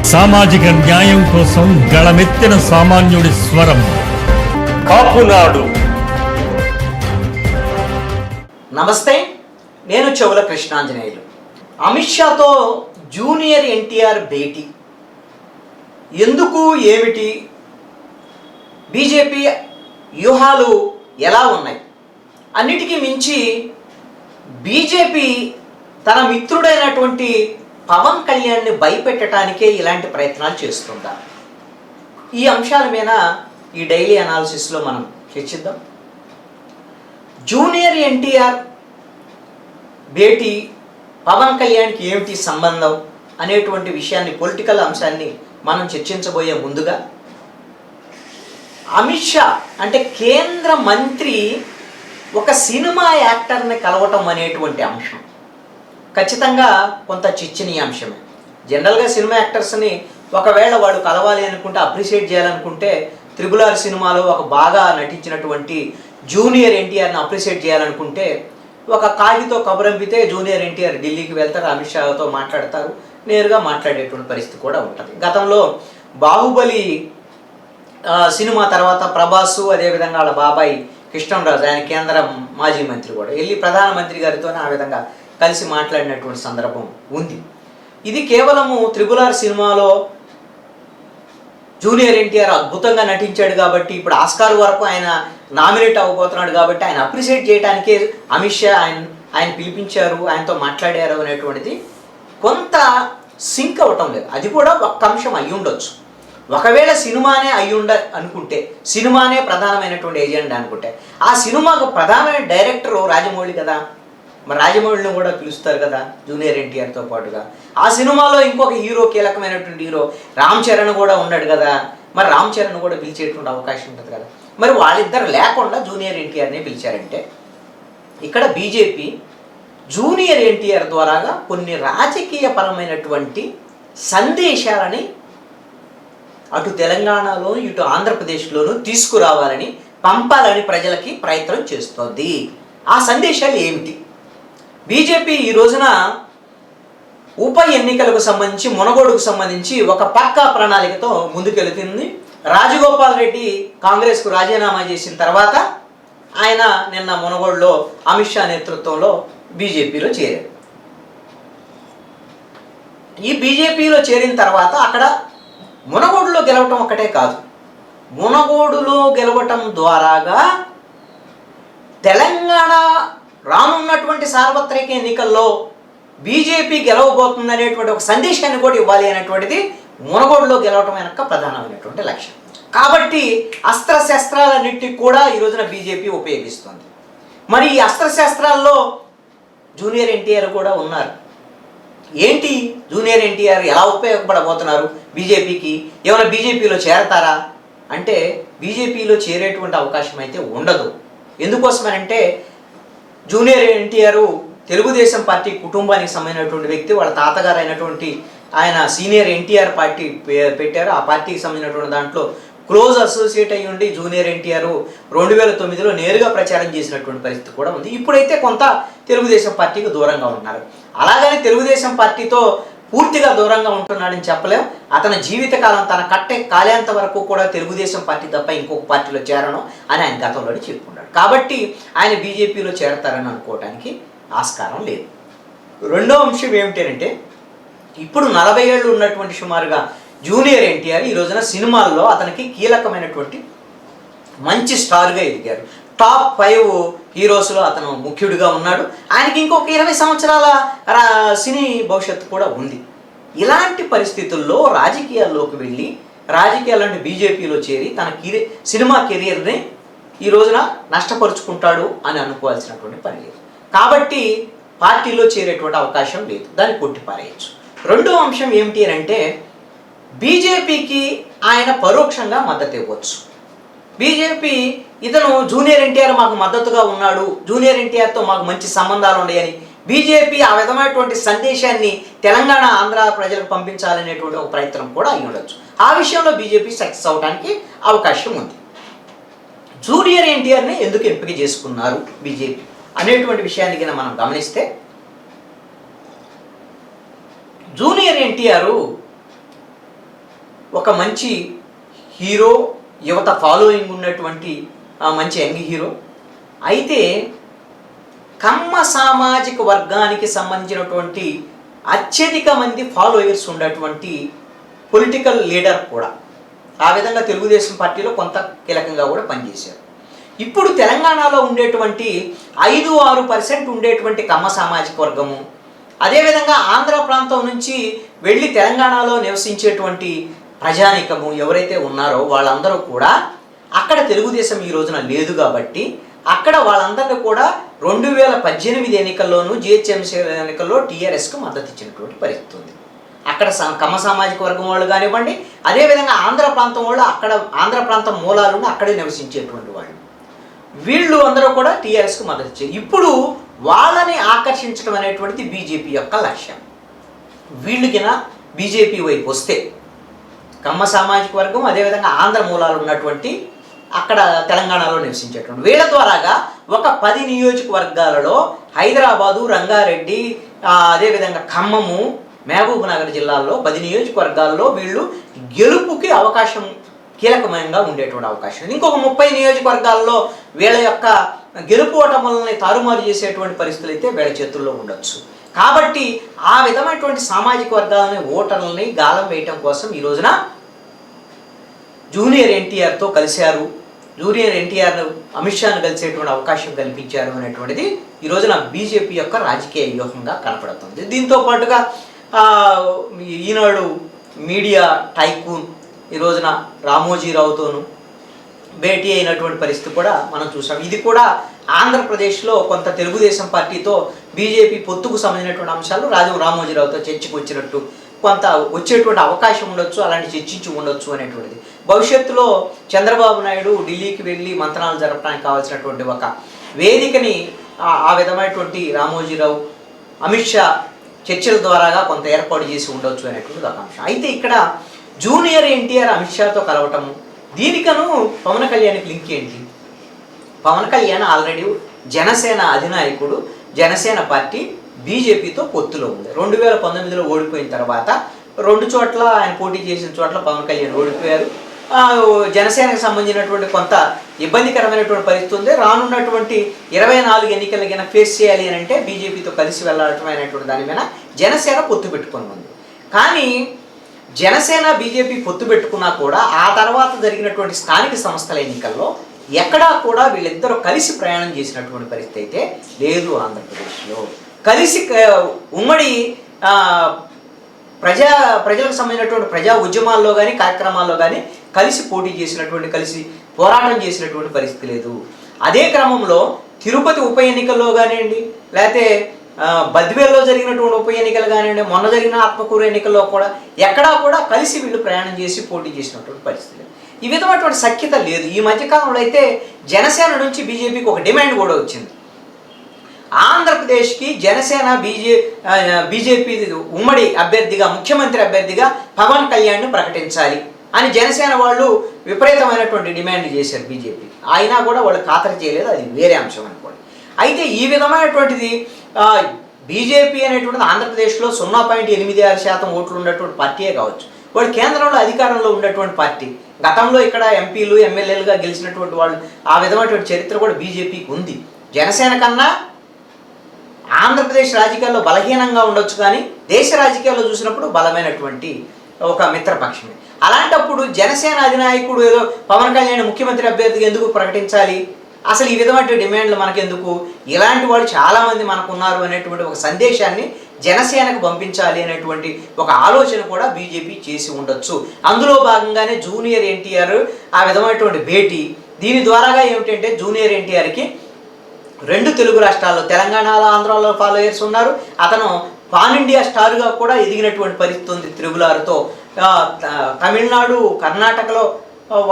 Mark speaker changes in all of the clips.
Speaker 1: సామాజిక న్యాయం కోసం గళమెత్తిన సామాన్యుడి స్వరం కాపునాడు.
Speaker 2: నమస్తే, నేను చెవుల కృష్ణాంజనేయులు. అమిత్ షాతో జూనియర్ ఎన్టీఆర్ భేటీ ఎందుకు, ఏమిటి, బీజేపీ వ్యూహాలు ఎలా ఉన్నాయి, అన్నిటికీ మించి బీజేపీ తన మిత్రుడైనటువంటి పవన్ కళ్యాణ్ని భయపెట్టడానికే ఇలాంటి ప్రయత్నాలు చేస్తుందా? ఈ అంశాల మీద ఈ డైలీ అనాలిసిస్లో మనం చర్చిద్దాం. జూనియర్ ఎన్టీఆర్ భేటీ పవన్ కళ్యాణ్కి ఏమిటి సంబంధం అనేటువంటి విషయాన్ని, పొలిటికల్ అంశాన్ని మనం చర్చించబోయే ముందుగా అమిత్ షా అంటే కేంద్ర మంత్రి ఒక సినిమా యాక్టర్ని కలవటం అనేటువంటి అంశం ఖచ్చితంగా కొంత చర్చనీయాంశమే. జనరల్గా సినిమా యాక్టర్స్ని ఒకవేళ వాళ్ళు కలవాలి అనుకుంటే, అప్రిషియేట్ చేయాలనుకుంటే, RRR సినిమాలో ఒక బాగా నటించినటువంటి జూనియర్ ఎన్టీఆర్ని అప్రిషియేట్ చేయాలనుకుంటే ఒక కాగితో కబురంపితే జూనియర్ ఎన్టీఆర్ ఢిల్లీకి వెళ్తారు, అమిత్ షాతో మాట్లాడతారు, నేరుగా మాట్లాడేటువంటి పరిస్థితి కూడా ఉంటుంది. గతంలో బాహుబలి సినిమా తర్వాత ప్రభాసు, అదేవిధంగా వాళ్ళ బాబాయ్ కృష్ణంరాజు, ఆయన కేంద్ర మాజీ మంత్రి కూడా వెళ్ళి ప్రధానమంత్రి గారితోనే ఆ విధంగా కలిసి మాట్లాడినటువంటి సందర్భం ఉంది. ఇది కేవలము RRR సినిమాలో జూనియర్ ఎన్టీఆర్ అద్భుతంగా నటించాడు కాబట్టి, ఇప్పుడు ఆస్కార్ వరకు ఆయన నామినేట్ అవ్వబోతున్నాడు కాబట్టి ఆయన అప్రిషియేట్ చేయడానికే అమిత్ షా ఆయన పిలిపించారు, ఆయనతో మాట్లాడారు అనేటువంటిది కొంత సింక్ అవ్వటం లేదు. అది కూడా ఒక్క అంశం అయ్యి ఉండొచ్చు. ఒకవేళ సినిమానే అనుకుంటే, సినిమానే ప్రధానమైనటువంటి ఏజెండా అనుకుంటే, ఆ సినిమాకు ప్రధానమైన డైరెక్టరు రాజమౌళి కదా, మరి రాజమౌళిని కూడా పిలుస్తారు కదా జూనియర్ ఎన్టీఆర్తో పాటుగా. ఆ సినిమాలో ఇంకొక హీరో, కీలకమైనటువంటి హీరో రామ్ చరణ్ కూడా ఉన్నాడు కదా, మరి రామ్ చరణ్ కూడా పిలిచేటువంటి అవకాశం ఉంటుంది కదా. మరి వాళ్ళిద్దరు లేకుండా జూనియర్ ఎన్టీఆర్ని పిలిచారంటే ఇక్కడ బీజేపీ జూనియర్ ఎన్టీఆర్ ద్వారాగా కొన్ని రాజకీయ పరమైనటువంటి సందేశాలని అటు తెలంగాణలో ఇటు ఆంధ్రప్రదేశ్లోనూ తీసుకురావాలని, పంపాలని ప్రజలకి ప్రయత్నం చేస్తోంది. ఆ సందేశాలు ఏమిటి? బీజేపీ ఈ రోజున ఉప ఎన్నికలకు సంబంధించి, మునగోడుకు సంబంధించి ఒక పక్కా ప్రణాళికతో ముందుకెళ్తుంది. రాజగోపాల్ రెడ్డి కాంగ్రెస్కు రాజీనామా చేసిన తర్వాత ఆయన నిన్న మునగోడులో అమిత్ షా నేతృత్వంలో బీజేపీలో చేరారు. ఈ బీజేపీలో చేరిన తర్వాత అక్కడ మునగోడులో గెలవటం ఒక్కటే కాదు, మునగోడులో గెలవటం ద్వారాగా తెలంగాణ రానున్నటువంటి సార్వత్రిక ఎన్నికల్లో బీజేపీ గెలవబోతుందనేటువంటి ఒక సందేశాన్ని కూడా ఇవ్వాలి అనేటువంటిది మునగోడులో గెలవటం వెనక ప్రధానమైనటువంటి లక్ష్యం. కాబట్టి అస్త్రశస్త్రాలన్నిటికీ కూడా ఈ రోజున బీజేపీ ఉపయోగిస్తుంది. మరి ఈ అస్త్రశస్త్రాల్లో జూనియర్ ఎన్టీఆర్ కూడా ఉన్నారు. ఏంటి జూనియర్ ఎన్టీఆర్ ఎలా ఉపయోగపడబోతున్నారు బీజేపీకి? ఏమైనా బీజేపీలో చేరతారా అంటే బీజేపీలో చేరేటువంటి అవకాశం అయితే ఉండదు. ఎందుకోసమనంటే జూనియర్ ఎన్టీఆర్ తెలుగుదేశం పార్టీ కుటుంబానికి సంబంధించినటువంటి వ్యక్తి. వాళ్ళ తాతగారు అయినటువంటి ఆయన సీనియర్ ఎన్టీఆర్ పార్టీ పెట్టారు. ఆ పార్టీకి సంబంధించినటువంటి దాంట్లో క్లోజ్ అసోసియేట్ అయ్యి ఉండి జూనియర్ ఎన్టీఆర్ 2009లో నేరుగా ప్రచారం చేసినటువంటి పరిస్థితి కూడా ఉంది. ఇప్పుడైతే కొంత తెలుగుదేశం పార్టీకి దూరంగా ఉన్నారు. అలాగని తెలుగుదేశం పార్టీతో పూర్తిగా దూరంగా ఉంటున్నాడని చెప్పలేం. అతని జీవితకాలం తన కాలేంత వరకు కూడా తెలుగుదేశం పార్టీ తప్ప ఇంకొక పార్టీలో చేరను అని ఆయన గతంలోనే చెప్పుకున్నాడు. కాబట్టి ఆయన బీజేపీలో చేరతారని అనుకోవడానికి ఆస్కారం లేదు. రెండో అంశం ఏమిటంటే ఇప్పుడు 40 ఏళ్ళు ఉన్నటువంటి సుమారుగా జూనియర్ ఎన్టీఆర్ ఈ రోజున సినిమాల్లో అతనికి కీలకమైనటువంటి మంచి స్టార్గా ఎదిగారు. టాప్ 5 హీరోస్లో అతను ముఖ్యుడిగా ఉన్నాడు. ఆయనకి ఇంకొక 20 సంవత్సరాల సినీ భవిష్యత్తు కూడా ఉంది. ఇలాంటి పరిస్థితుల్లో రాజకీయాల్లోకి వెళ్ళి, రాజకీయాలంటే బీజేపీలో చేరి తన సినిమా కెరియర్ని ఈ రోజున నష్టపరుచుకుంటాడు అని అనుకోవాల్సినటువంటి పని లేదు. కాబట్టి పార్టీలో చేరేటువంటి అవకాశం లేదు, దాన్ని కొట్టిపారేయచ్చు. రెండో అంశం ఏమిటి అంటే బీజేపీకి ఆయన పరోక్షంగా మద్దతు ఇవ్వచ్చు. బీజేపీ ఇతను జూనియర్ ఎన్టీఆర్ మాకు మద్దతుగా ఉన్నాడు, జూనియర్ ఎన్టీఆర్తో మాకు మంచి సంబంధాలు ఉన్నాయని బీజేపీ ఆ విధమైనటువంటి సందేశాన్ని తెలంగాణ, ఆంధ్ర ప్రజలకు పంపించాలనేటువంటి ఒక ప్రయత్నం కూడా అయి ఉండొచ్చు. ఆ విషయంలో బీజేపీ సక్సెస్ అవడానికి అవకాశం ఉంది. జూనియర్ ఎన్టీఆర్ని ఎందుకు ఎంపిక చేసుకున్నారు బీజేపీ అనేటువంటి విషయాన్ని కన్నా మనం గమనిస్తే, జూనియర్ ఎన్టీఆర్ ఒక మంచి హీరో, యువత ఫాలోయింగ్ ఉన్నటువంటి మంచి యంగ్ హీరో. అయితే కమ్మ సామాజిక వర్గానికి సంబంధించినటువంటి అత్యధిక మంది ఫాలోయర్స్ ఉన్నటువంటి పొలిటికల్ లీడర్ కూడా. ఆ విధంగా తెలుగుదేశం పార్టీలో కొంత కీలకంగా కూడా పనిచేశారు. ఇప్పుడు తెలంగాణలో ఉండేటువంటి 5-6% ఉండేటువంటి కమ్మ సామాజిక వర్గము, అదేవిధంగా ఆంధ్ర ప్రాంతం నుంచి వెళ్ళి తెలంగాణలో నివసించేటువంటి ప్రజానీకము ఎవరైతే ఉన్నారో వాళ్ళందరూ కూడా అక్కడ తెలుగుదేశం ఈ రోజున లేదు కాబట్టి అక్కడ వాళ్ళందరినీ కూడా 2018 ఎన్నికల్లోనూ జిహెచ్ఎంసీ ఎన్నికల్లో టీఆర్ఎస్కు మద్దతు ఇచ్చినటువంటి పరిస్థితి ఉంది. అక్కడ కమ్మ సామాజిక వర్గం వాళ్ళు కానివ్వండి, అదేవిధంగా ఆంధ్ర ప్రాంతం వాళ్ళు, అక్కడ ఆంధ్ర ప్రాంతం మూలాలను అక్కడే నివసించేటువంటి వాళ్ళు, వీళ్ళు అందరూ కూడా టీఆర్ఎస్కు మద్దతు ఇచ్చారు. ఇప్పుడు వాళ్ళని ఆకర్షించడం అనేటువంటిది బీజేపీ యొక్క లక్ష్యం. వీళ్ళకినా బీజేపీ వైపు వస్తే కమ్మ సామాజిక వర్గం, అదేవిధంగా ఆంధ్ర మూలాలు ఉన్నటువంటి అక్కడ తెలంగాణలో నివసించేటువంటి వీళ్ళ ద్వారాగా ఒక 10 నియోజకవర్గాలలో హైదరాబాదు, రంగారెడ్డి, అదేవిధంగా ఖమ్మము, మహబూబ్ నగర్ జిల్లాల్లో 10 నియోజకవర్గాల్లో వీళ్ళు గెలుపుకి అవకాశం కీలకమంగా ఉండేటువంటి అవకాశం ఉంది. ఇంకొక 30 నియోజకవర్గాల్లో వీళ్ళ యొక్క గెలుపు ఓటములని తారుమారు చేసేటువంటి పరిస్థితులు అయితే వీళ్ళ చేతుల్లో ఉండొచ్చు. కాబట్టి ఆ విధమైనటువంటి సామాజిక వర్గాలని, ఓటర్లని గాలం వేయటం కోసం ఈ రోజున జూనియర్ ఎన్టీఆర్తో కలిశారు. జూనియర్ ఎన్టీఆర్ అమిత్ షాను కలిసేటువంటి అవకాశం కల్పించారు అనేటువంటిది ఈ రోజున బీజేపీ యొక్క రాజకీయ వ్యూహంగా కనపడుతుంది. దీంతో పాటుగా ఈనాడు మీడియా టైకూన్ ఈ రోజున రామోజీరావుతోనూ భేటీ అయినటువంటి పరిస్థితి కూడా మనం చూసాం. ఇది కూడా ఆంధ్రప్రదేశ్లో కొంత తెలుగుదేశం పార్టీతో బీజేపీ పొత్తుకు సంబంధించినటువంటి అంశాలు రామోజీరావుతో చర్చకు వచ్చినట్టు కొంత వచ్చేటువంటి అవకాశం ఉండొచ్చు, అలాంటి చర్చించి ఉండొచ్చు అనేటువంటిది. భవిష్యత్తులో చంద్రబాబు నాయుడు ఢిల్లీకి వెళ్ళి మంత్రాలు జరపడానికి కావాల్సినటువంటి ఒక వేదికని ఆ విధమైనటువంటి రామోజీరావు, అమిత్ షా చర్చల ద్వారాగా కొంత ఏర్పాటు చేసి ఉండొచ్చు అనేటువంటిది ఒక అంశం. అయితే ఇక్కడ జూనియర్ ఎన్టీఆర్ అమిత్ షాతో కలవటము, దీనికను పవన్ కళ్యాణ్కి లింక్ ఏంటి? పవన్ కళ్యాణ్ ఆల్రెడీ జనసేన అధినాయకుడు, జనసేన పార్టీ బీజేపీతో పొత్తులో ఉంది. 2019లో ఓడిపోయిన తర్వాత 2 చోట్ల ఆయన పోటీ చేసిన చోట్ల పవన్ కళ్యాణ్ ఓడిపోయారు. జనసేనకు సంబంధించినటువంటి కొంత ఇబ్బందికరమైనటువంటి పరిస్థితి ఉంది. రానున్నటువంటి 24 ఎన్నికల కింద ఫేస్ చేయాలి అని అంటే బీజేపీతో కలిసి వెళ్ళటం అనేటువంటి దాని మీద జనసేన పొత్తు పెట్టుకుని ఉంది. కానీ జనసేన బీజేపీ పొత్తు పెట్టుకున్నా కూడా ఆ తర్వాత జరిగినటువంటి స్థానిక సంస్థల ఎన్నికల్లో ఎక్కడా కూడా వీళ్ళిద్దరూ కలిసి ప్రయాణం చేసినటువంటి పరిస్థితి అయితే లేదు. ఆంధ్రప్రదేశ్లో కలిసి ఉమ్మడి ప్రజలకు సంబంధించినటువంటి ప్రజా ఉద్యమాల్లో కానీ కార్యక్రమాల్లో కానీ కలిసి పోటీ చేసినటువంటి, కలిసి పోరాటం చేసినటువంటి పరిస్థితి లేదు. అదే క్రమంలో తిరుపతి ఉప ఎన్నికల్లో కానివ్వండి, లేకపోతే బద్వేల్లో జరిగినటువంటి ఉప ఎన్నికలు కానివ్వండి, మొన్న జరిగిన ఆత్మకూరు ఎన్నికల్లో కూడా ఎక్కడా కూడా కలిసి వీళ్ళు ప్రయాణం చేసి పోటీ చేసినటువంటి పరిస్థితి లేదు. ఈ విధమైనటువంటి సఖ్యత లేదు. ఈ మధ్యకాలంలో అయితే జనసేన నుంచి బీజేపీకి ఒక డిమాండ్ కూడా వచ్చింది. ఆంధ్రప్రదేశ్కి జనసేన బీజేపీ ఉమ్మడి అభ్యర్థిగా, ముఖ్యమంత్రి అభ్యర్థిగా పవన్ కళ్యాణ్ను ప్రకటించాలి అని జనసేన వాళ్ళు విపరీతమైనటువంటి డిమాండ్ చేశారు బీజేపీ. అయినా కూడా వాళ్ళు ఖాతరు చేయలేదు, అది వేరే అంశం అనుకోండి. అయితే ఈ విధమైనటువంటిది బీజేపీ అనేటువంటిది ఆంధ్రప్రదేశ్లో 0.86% ఓట్లు ఉన్నటువంటి పార్టీయే కావచ్చు. వాళ్ళు కేంద్రంలో అధికారంలో ఉన్నటువంటి పార్టీ. గతంలో ఇక్కడ ఎంపీలు, ఎమ్మెల్యేలుగా గెలిచినటువంటి వాళ్ళు, ఆ విధమైనటువంటి చరిత్ర కూడా బీజేపీకి ఉంది. జనసేన కన్నా ఆంధ్రప్రదేశ్ రాజకీయాల్లో బలహీనంగా ఉండొచ్చు, కానీ దేశ రాజకీయాల్లో చూసినప్పుడు బలమైనటువంటి ఒక మిత్రపక్షమే. అలాంటప్పుడు జనసేన అధినాయకుడు ఏదో పవన్ కళ్యాణ్ ముఖ్యమంత్రి అభ్యర్థిగా ఎందుకు ప్రకటించాలి? అసలు ఈ విధమైన డిమాండ్లు మనకెందుకు? ఇలాంటి వాళ్ళు చాలామంది మనకున్నారు అనేటువంటి ఒక సందేశాన్ని జనసేనకు పంపించాలి అనేటువంటి ఒక ఆలోచన కూడా బీజేపీ చేసి ఉండొచ్చు. అందులో భాగంగానే జూనియర్ ఎన్టీఆర్ ఆ విధమైనటువంటి భేటీ. దీని ద్వారాగా ఏమిటంటే జూనియర్ ఎన్టీఆర్కి 2 తెలుగు రాష్ట్రాల్లో, తెలంగాణలో, ఆంధ్రాలో ఫాలోయర్స్ ఉన్నారు. అతను పాన్ ఇండియా స్టార్గా కూడా ఎదిగినటువంటి పరిస్థితి ఉంది త్రిబులార్తో. తమిళనాడు, కర్ణాటకలో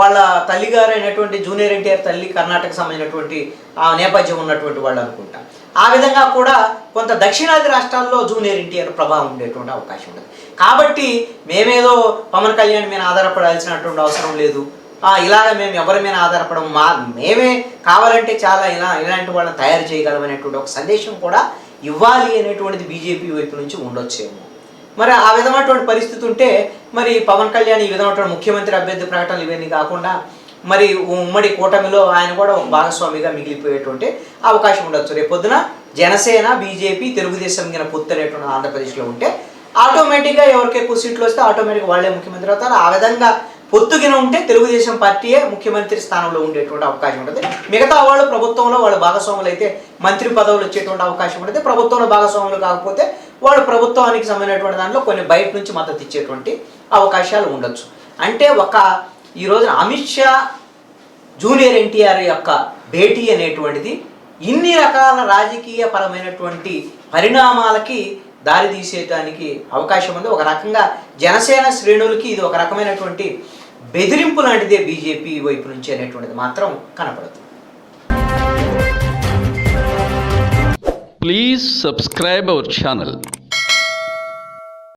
Speaker 2: వాళ్ళ తల్లిగారు అయినటువంటి జూనియర్ ఎన్టీఆర్ తల్లి కర్ణాటక సంబంధించినటువంటి నేపథ్యం ఉన్నటువంటి వాళ్ళు అనుకుంటా. ఆ విధంగా కూడా కొంత దక్షిణాది రాష్ట్రాల్లో జూనియర్ ఎన్టీఆర్ ప్రభావం ఉండేటువంటి అవకాశం ఉంది. కాబట్టి మేమేదో పవన్ కళ్యాణ్ మీద ఆధారపడాల్సినటువంటి అవసరం లేదు, ఇలాగ మేము ఎవరి మీద ఆధారపడము, మేమే కావాలంటే చాలా ఇలాంటి వాళ్ళని తయారు చేయగలం అనేటువంటి ఒక సందేశం కూడా ఇవ్వాలి అనేటువంటిది బీజేపీ వైపు నుంచి ఉండొచ్చేమో. మరి ఆ విధమైనటువంటి పరిస్థితి ఉంటే మరి పవన్ కళ్యాణ్ ఈ విధమైనటువంటి ముఖ్యమంత్రి అభ్యర్థి ప్రకటనలు ఇవన్నీ కాకుండా మరి ఉమ్మడి కూటమిలో ఆయన కూడా ఒక భాగస్వామిగా మిగిలిపోయేటువంటి అవకాశం ఉండొచ్చు. రేపొద్దున జనసేన, బీజేపీ, తెలుగుదేశం గిన పొత్తు అనేటువంటి ఆంధ్రప్రదేశ్లో ఉంటే ఆటోమేటిక్గా ఎవరికి ఎక్కువ సీట్లు వస్తే ఆటోమేటిక్గా వాళ్ళే ముఖ్యమంత్రి అవుతారు. ఆ విధంగా పొత్తుగిన ఉంటే తెలుగుదేశం పార్టీయే ముఖ్యమంత్రి స్థానంలో ఉండేటువంటి అవకాశం ఉంటుంది. మిగతా వాళ్ళు ప్రభుత్వంలో వాళ్ళు భాగస్వాములు అయితే మంత్రి పదవులు వచ్చేటువంటి అవకాశం ఉంటుంది. ప్రభుత్వంలో భాగస్వాములు కాకపోతే వాళ్ళు ప్రభుత్వానికి సంబంధించినటువంటి దాంట్లో కొన్ని బయట నుంచి మద్దతు ఇచ్చేటువంటి అవకాశాలు ఉండొచ్చు. అంటే ఈ రోజున అమిత్ షా జూనియర్ ఎన్టీఆర్ యొక్క భేటీ అనేటువంటిది ఇన్ని రకాల రాజకీయ పరమైనటువంటి పరిణామాలకి దారి తీసేయడానికి అవకాశం ఉంది. ఒక రకంగా జనసేన శ్రేణులకి ఇది ఒక రకమైనటువంటి బెదిరింపు లాంటిదే బీజేపీ వైపు నుంచి అనేటువంటిది మాత్రం కనపడుతుంది.
Speaker 3: Please subscribe our channel.